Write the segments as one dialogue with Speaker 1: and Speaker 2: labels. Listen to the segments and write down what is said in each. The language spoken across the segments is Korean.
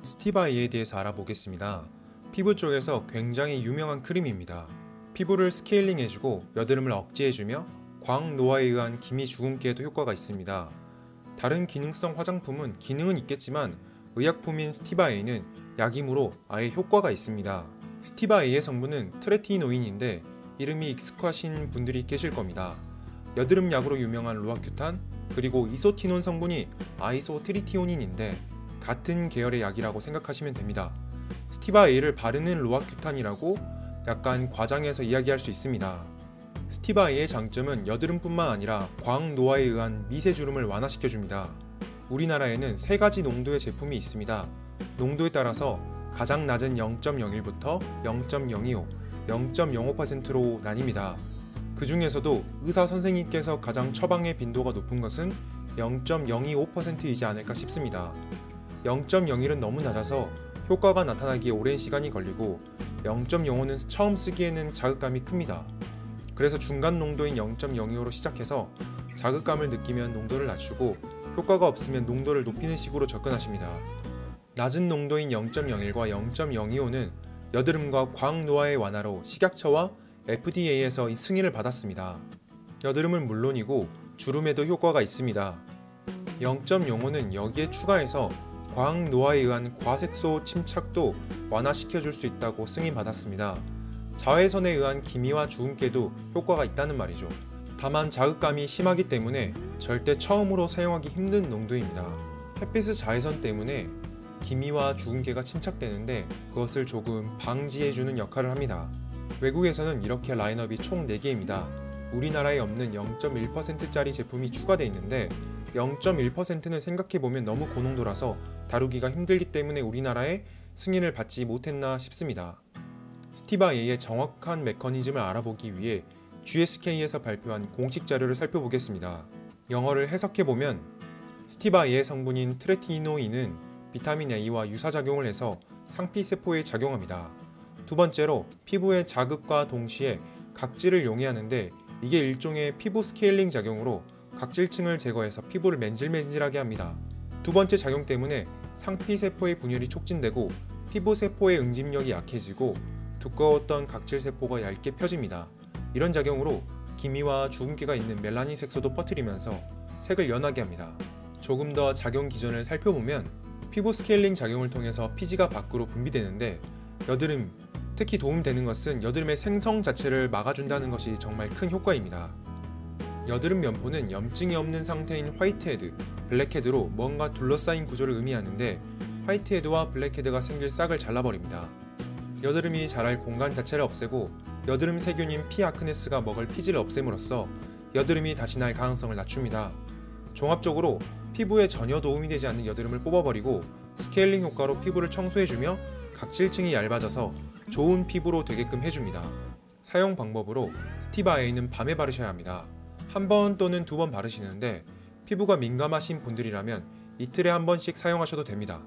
Speaker 1: 스티바이에 대해서 알아보겠습니다. 피부 쪽에서 굉장히 유명한 크림입니다. 피부를 스케일링 해주고 여드름을 억제해주며 광노화에 의한 기미 주근깨에도 효과가 있습니다. 다른 기능성 화장품은 기능은 있겠지만 의약품인 스티바에는 약이므로 아예 효과가 있습니다. 스티바에의 성분은 트레티노인인데 이름이 익숙하신 분들이 계실 겁니다. 여드름 약으로 유명한 로아큐탄 그리고 이소티논 성분이 아이소트리티오닌인데 같은 계열의 약이라고 생각하시면 됩니다. 스티바에를 바르는 로아큐탄이라고 약간 과장해서 이야기할 수 있습니다. 스티바에의 장점은 여드름뿐만 아니라 광노화에 의한 미세주름을 완화시켜줍니다. 우리나라에는 3가지 농도의 제품이 있습니다. 농도에 따라서 가장 낮은 0.01부터 0.025, 0.05%로 나뉩니다. 그 중에서도 의사 선생님께서 가장 처방의 빈도가 높은 것은 0.025%이지 않을까 싶습니다. 0.01은 너무 낮아서 효과가 나타나기에 오랜 시간이 걸리고 0.05는 처음 쓰기에는 자극감이 큽니다. 그래서 중간 농도인 0.025로 시작해서 자극감을 느끼면 농도를 낮추고 효과가 없으면 농도를 높이는 식으로 접근하십니다. 낮은 농도인 0.01과 0.025는 여드름과 광노화의 완화로 식약처와 FDA에서 승인을 받았습니다. 여드름은 물론이고 주름에도 효과가 있습니다. 0.05는 여기에 추가해서 광노화에 의한 과색소 침착도 완화시켜줄 수 있다고 승인받았습니다. 자외선에 의한 기미와 주근깨도 효과가 있다는 말이죠. 다만 자극감이 심하기 때문에 절대 처음으로 사용하기 힘든 농도입니다. 햇빛의 자외선 때문에 기미와 주근깨가 침착되는데 그것을 조금 방지해주는 역할을 합니다. 외국에서는 이렇게 라인업이 총 4개입니다. 우리나라에 없는 0.1%짜리 제품이 추가되어 있는데 0.1%는 생각해보면 너무 고농도라서 다루기가 힘들기 때문에 우리나라에 승인을 받지 못했나 싶습니다. 스티바에의 정확한 메커니즘을 알아보기 위해 GSK에서 발표한 공식 자료를 살펴보겠습니다. 영어를 해석해보면 스티바에의 성분인 트레티노인은 비타민 A와 유사작용을 해서 상피세포에 작용합니다. 두 번째로 피부의 자극과 동시에 각질을 용해하는데 이게 일종의 피부 스케일링 작용으로 각질층을 제거해서 피부를 맨질맨질하게 합니다. 두 번째 작용 때문에 상피세포의 분열이 촉진되고 피부세포의 응집력이 약해지고 두꺼웠던 각질세포가 얇게 펴집니다. 이런 작용으로 기미와 주근깨가 있는 멜라닌 색소도 퍼뜨리면서 색을 연하게 합니다. 조금 더 작용 기전을 살펴보면 피부 스케일링 작용을 통해서 피지가 밖으로 분비되는데 여드름, 특히 도움되는 것은 여드름의 생성 자체를 막아준다는 것이 정말 큰 효과입니다. 여드름 면포는 염증이 없는 상태인 화이트헤드, 블랙헤드로 뭔가 둘러싸인 구조를 의미하는데 화이트헤드와 블랙헤드가 생길 싹을 잘라버립니다. 여드름이 자랄 공간 자체를 없애고 여드름 세균인 P. 아크네스가 먹을 피지를 없앰으로써 여드름이 다시 날 가능성을 낮춥니다. 종합적으로 피부에 전혀 도움이 되지 않는 여드름을 뽑아버리고 스케일링 효과로 피부를 청소해주며 각질층이 얇아져서 좋은 피부로 되게끔 해줍니다. 사용 방법으로 스티바에는 밤에 바르셔야 합니다. 한 번 또는 2번 바르시는데 피부가 민감하신 분들이라면 이틀에 한 번씩 사용하셔도 됩니다.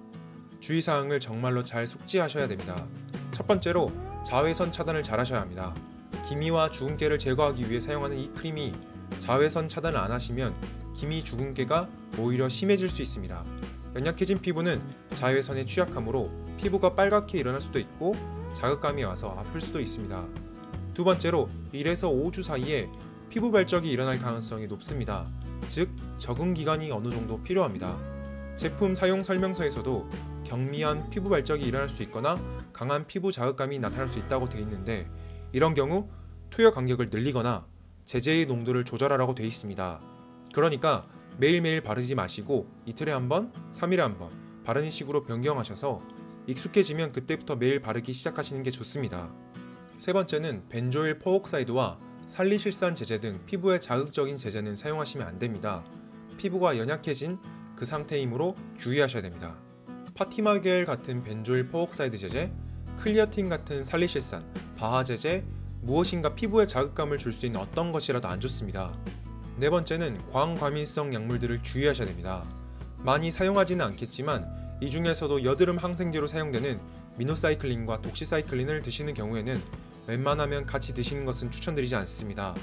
Speaker 1: 주의사항을 정말로 잘 숙지하셔야 됩니다. 첫 번째로 자외선 차단을 잘 하셔야 합니다. 기미와 주근깨를 제거하기 위해 사용하는 이 크림이 자외선 차단을 안 하시면 기미 주근깨가 오히려 심해질 수 있습니다. 연약해진 피부는 자외선에 취약하므로 피부가 빨갛게 일어날 수도 있고 자극감이 와서 아플 수도 있습니다. 두 번째로 1에서 5주 사이에 피부 발적이 일어날 가능성이 높습니다. 즉 적응 기간이 어느 정도 필요합니다. 제품 사용 설명서에서도 경미한 피부 발적이 일어날 수 있거나 강한 피부 자극감이 나타날 수 있다고 되어 있는데 이런 경우 투여 간격을 늘리거나 제제의 농도를 조절하라고 되어 있습니다. 그러니까 매일매일 바르지 마시고 이틀에 한 번, 3일에 한 번 바르는 식으로 변경하셔서 익숙해지면 그때부터 매일 바르기 시작하시는 게 좋습니다. 세 번째는 벤조일 퍼옥사이드와 살리실산 제제 등 피부에 자극적인 제제는 사용하시면 안됩니다. 피부가 연약해진 그 상태이므로 주의하셔야 됩니다. 파티마겔 같은 벤조일 퍼옥사이드 제제, 클리어틴 같은 살리실산, 바하 제제, 무엇인가 피부에 자극감을 줄 수 있는 어떤 것이라도 안 좋습니다. 네 번째는 광과민성 약물들을 주의하셔야 됩니다. 많이 사용하지는 않겠지만 이 중에서도 여드름 항생제로 사용되는 미노사이클린과 독시사이클린을 드시는 경우에는 웬만하면 같이 드시는 것은 추천드리지 않습니다.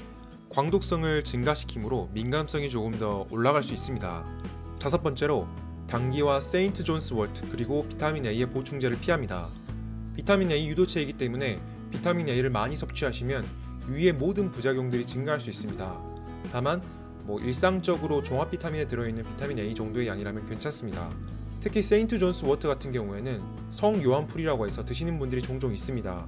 Speaker 1: 광독성을 증가시키므로 민감성이 조금 더 올라갈 수 있습니다. 다섯 번째로 감기와 세인트 존스 워트 그리고 비타민 A의 보충제를 피합니다. 비타민 A 유도체이기 때문에 비타민 A를 많이 섭취하시면 위의 모든 부작용들이 증가할 수 있습니다. 다만 일상적으로 종합 비타민에 들어있는 비타민 A 정도의 양이라면 괜찮습니다. 특히 세인트 존스 워트 같은 경우에는 성요한풀이라고 해서 드시는 분들이 종종 있습니다.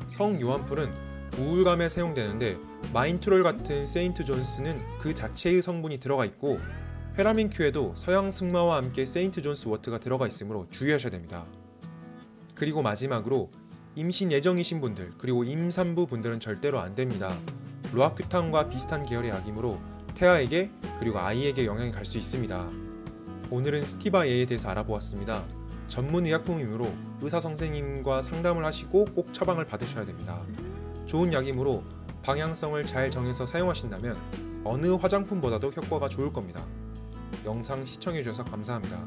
Speaker 1: 성요한풀은 우울감에 사용되는데 마인트롤 같은 세인트 존스는 그 자체의 성분이 들어가 있고 페라민 Q에도 서양 승마와 함께 세인트 존스 워트가 들어가 있으므로 주의하셔야 됩니다. 그리고 마지막으로 임신 예정이신 분들 그리고 임산부 분들은 절대로 안됩니다. 로아큐탄과 비슷한 계열의 약이므로 태아에게 그리고 아이에게 영향이 갈 수 있습니다. 오늘은 스티바 A에 대해서 알아보았습니다. 전문 의약품이므로 의사 선생님과 상담을 하시고 꼭 처방을 받으셔야 됩니다. 좋은 약이므로 방향성을 잘 정해서 사용하신다면 어느 화장품보다도 효과가 좋을 겁니다. 영상 시청해주셔서 감사합니다.